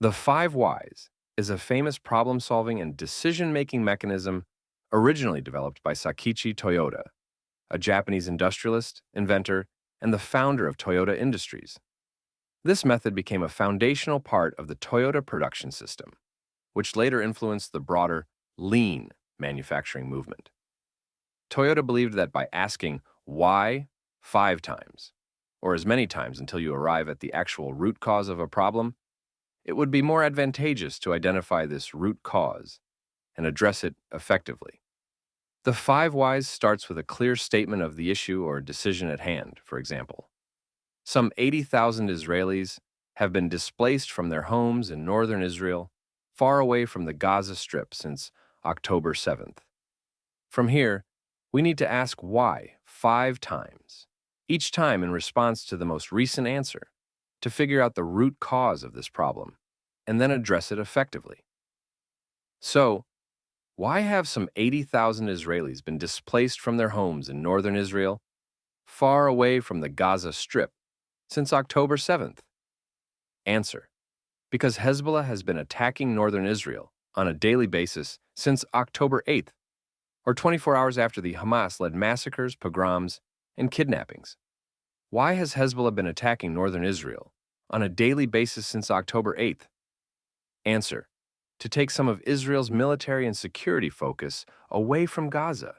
The five whys is a famous problem-solving and decision-making mechanism originally developed by Sakichi Toyota, a Japanese industrialist, inventor, and the founder of Toyota Industries. This method became a foundational part of the Toyota production system, which later influenced the broader lean manufacturing movement. Toyota believed that by asking why 5 times, or as many times until you arrive at the actual root cause of a problem, it would be more advantageous to identify this root cause and address it effectively. The five whys starts with a clear statement of the issue or decision at hand. For example, some 80,000 Israelis have been displaced from their homes in northern Israel, far away from the Gaza Strip since October 7th. From here, we need to ask why 5 times, each time in response to the most recent answer, to figure out the root cause of this problem, and then address it effectively. So, why have some 80,000 Israelis been displaced from their homes in northern Israel, far away from the Gaza Strip, since October 7th? Answer: because Hezbollah has been attacking northern Israel on a daily basis since October 8th, or 24 hours after the Hamas-led massacres, pogroms, and kidnappings. Why has Hezbollah been attacking northern Israel on a daily basis since October 8th? Answer: to take some of Israel's military and security focus away from Gaza.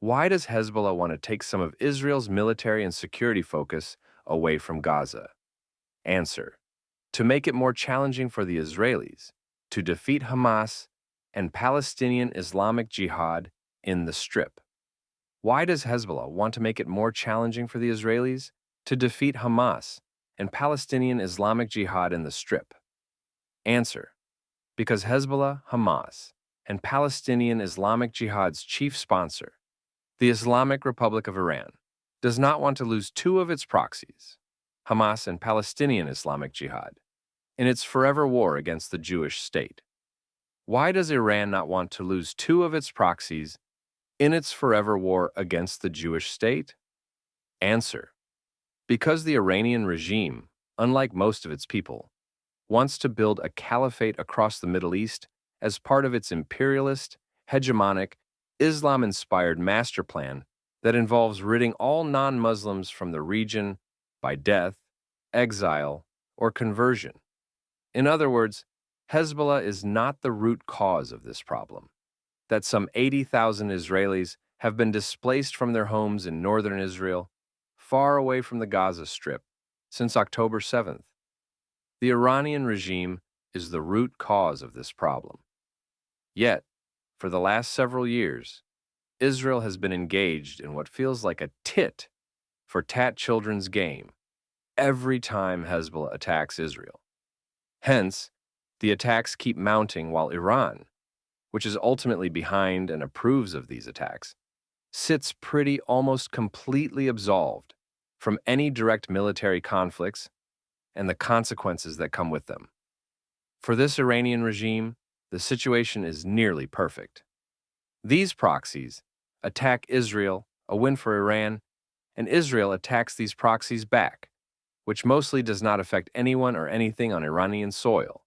Why does Hezbollah want to take some of Israel's military and security focus away from Gaza? Answer: to make it more challenging for the Israelis to defeat Hamas and Palestinian Islamic Jihad in the Strip. Why does Hezbollah want to make it more challenging for the Israelis to defeat Hamas and Palestinian Islamic Jihad in the Strip? Answer: because Hezbollah, Hamas, and Palestinian Islamic Jihad's chief sponsor, the Islamic Republic of Iran, does not want to lose two of its proxies, Hamas and Palestinian Islamic Jihad, in its forever war against the Jewish state. Why does Iran not want to lose two of its proxies in its forever war against the Jewish state? Answer: because the Iranian regime, unlike most of its people, wants to build a caliphate across the Middle East as part of its imperialist, hegemonic, Islam-inspired master plan that involves ridding all non-Muslims from the region by death, exile, or conversion. In other words, Hezbollah is not the root cause of this problem, that some 80,000 Israelis have been displaced from their homes in northern Israel, far away from the Gaza Strip, since October 7th. The Iranian regime is the root cause of this problem. Yet, for the last several years, Israel has been engaged in what feels like a tit-for-tat children's game every time Hezbollah attacks Israel. Hence, the attacks keep mounting while Iran, which is ultimately behind and approves of these attacks, sits pretty almost completely absolved from any direct military conflicts and the consequences that come with them. For this Iranian regime, the situation is nearly perfect. These proxies attack Israel, a win for Iran, and Israel attacks these proxies back, which mostly does not affect anyone or anything on Iranian soil.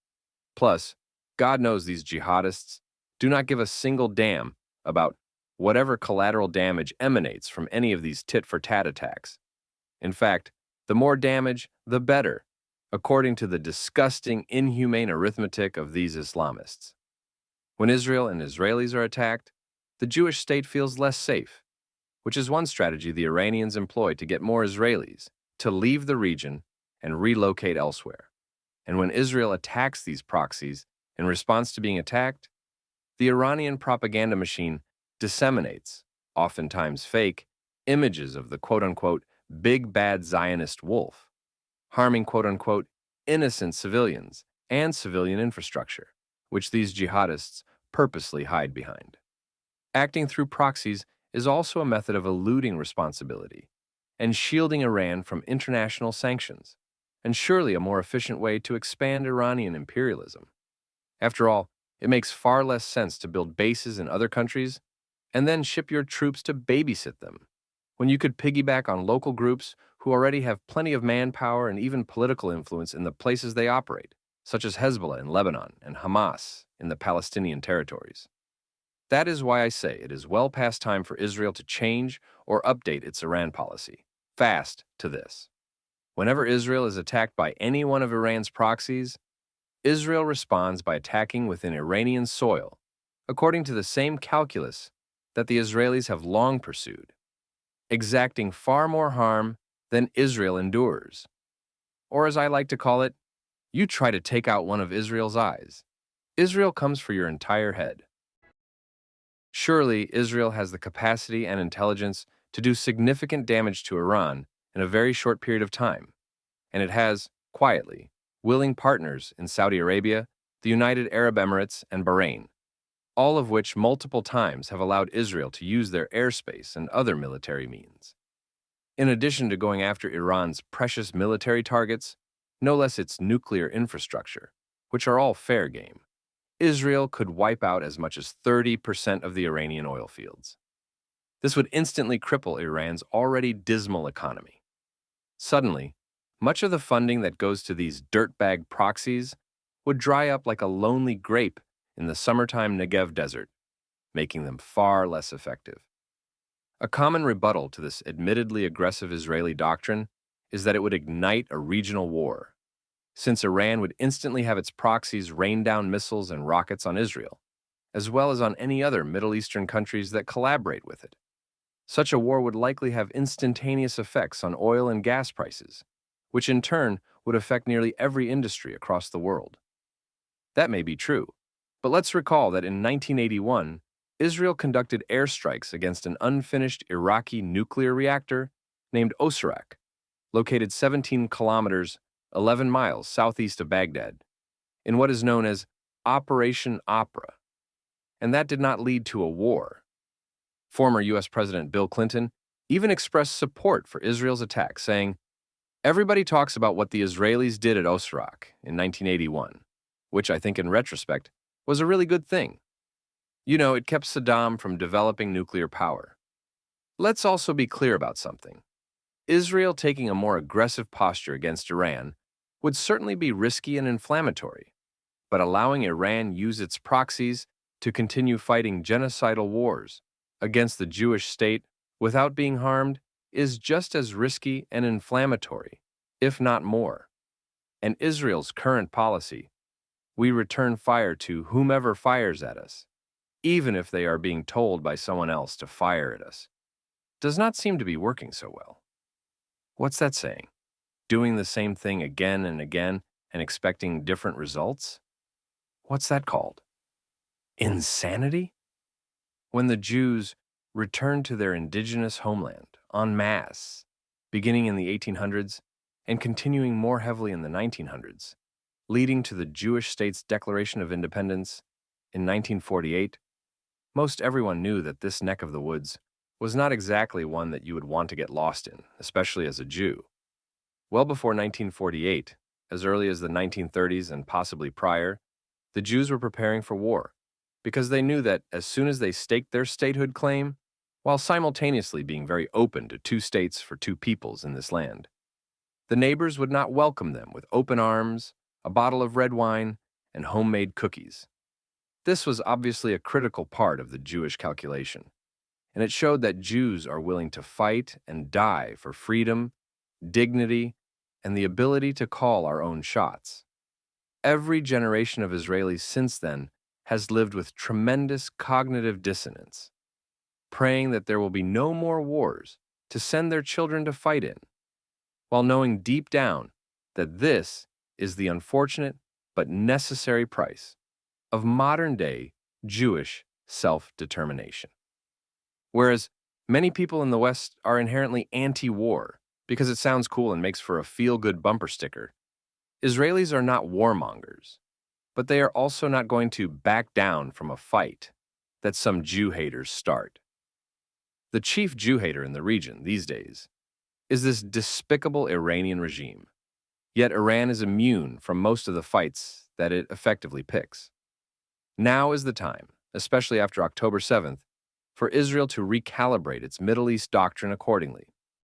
Plus, God knows these jihadists do not give a single damn about whatever collateral damage emanates from any of these tit-for-tat attacks. In fact, the more damage, the better, according to the disgusting, inhumane arithmetic of these Islamists. When Israel and Israelis are attacked, the Jewish state feels less safe, which is one strategy the Iranians employ to get more Israelis to leave the region and relocate elsewhere. And when Israel attacks these proxies in response to being attacked, the Iranian propaganda machine disseminates, oftentimes fake, images of the quote-unquote big bad Zionist wolf, harming quote-unquote innocent civilians and civilian infrastructure, which these jihadists purposely hide behind. Acting through proxies is also a method of eluding responsibility and shielding Iran from international sanctions, and surely a more efficient way to expand Iranian imperialism. After all, it makes far less sense to build bases in other countries and then ship your troops to babysit them, when you could piggyback on local groups who already have plenty of manpower and even political influence in the places they operate, such as Hezbollah in Lebanon and Hamas in the Palestinian territories. That is why I say it is well past time for Israel to change or update its Iran policy. Fast to this. Whenever Israel is attacked by any one of Iran's proxies, Israel responds by attacking within Iranian soil, according to the same calculus that the Israelis have long pursued, exacting far more harm than Israel endures. Or as I like to call it, you try to take out one of Israel's eyes. Israel comes for your entire head. Surely, Israel has the capacity and intelligence to do significant damage to Iran in a very short period of time, and it has, quietly, willing partners in Saudi Arabia, the United Arab Emirates, and Bahrain, all of which multiple times have allowed Israel to use their airspace and other military means. In addition to going after Iran's precious military targets, no less its nuclear infrastructure, which are all fair game, Israel could wipe out as much as 30% of the Iranian oil fields. This would instantly cripple Iran's already dismal economy. Suddenly, much of the funding that goes to these dirtbag proxies would dry up like a lonely grape in the summertime Negev desert, making them far less effective. A common rebuttal to this admittedly aggressive Israeli doctrine is that it would ignite a regional war, since Iran would instantly have its proxies rain down missiles and rockets on Israel, as well as on any other Middle Eastern countries that collaborate with it. Such a war would likely have instantaneous effects on oil and gas prices, which in turn would affect nearly every industry across the world. That may be true, but let's recall that in 1981, Israel conducted airstrikes against an unfinished Iraqi nuclear reactor named Osirak, located 17 kilometers, 11 miles southeast of Baghdad, in what is known as Operation Opera. And that did not lead to a war. Former U.S. President Bill Clinton even expressed support for Israel's attack, saying, "Everybody talks about what the Israelis did at Osirak in 1981, which I think in retrospect was a really good thing. You know, it kept Saddam from developing nuclear power." Let's also be clear about something. Israel taking a more aggressive posture against Iran would certainly be risky and inflammatory, but allowing Iran use its proxies to continue fighting genocidal wars against the Jewish state without being harmed is just as risky and inflammatory, if not more. And Israel's current policy, we return fire to whomever fires at us, even if they are being told by someone else to fire at us, does not seem to be working so well. What's that saying? Doing the same thing again and again and expecting different results? What's that called? Insanity? When the Jews returned to their indigenous homeland en masse, beginning in the 1800s and continuing more heavily in the 1900s, leading to the Jewish state's Declaration of Independence in 1948, most everyone knew that this neck of the woods was not exactly one that you would want to get lost in, especially as a Jew. Well before 1948, as early as the 1930s and possibly prior, the Jews were preparing for war because they knew that as soon as they staked their statehood claim, while simultaneously being very open to two states for two peoples in this land, the neighbors would not welcome them with open arms, a bottle of red wine, and homemade cookies. This was obviously a critical part of the Jewish calculation, and it showed that Jews are willing to fight and die for freedom, dignity, and the ability to call our own shots. Every generation of Israelis since then has lived with tremendous cognitive dissonance, praying that there will be no more wars to send their children to fight in, while knowing deep down that this is the unfortunate but necessary price of modern-day Jewish self-determination. Whereas many people in the West are inherently anti-war because it sounds cool and makes for a feel-good bumper sticker, Israelis are not warmongers, but they are also not going to back down from a fight that some Jew haters start. The chief Jew hater in the region these days is this despicable Iranian regime, yet Iran is immune from most of the fights that it effectively picks. Now is the time, especially after October 7th, for Israel to recalibrate its Middle East doctrine accordingly.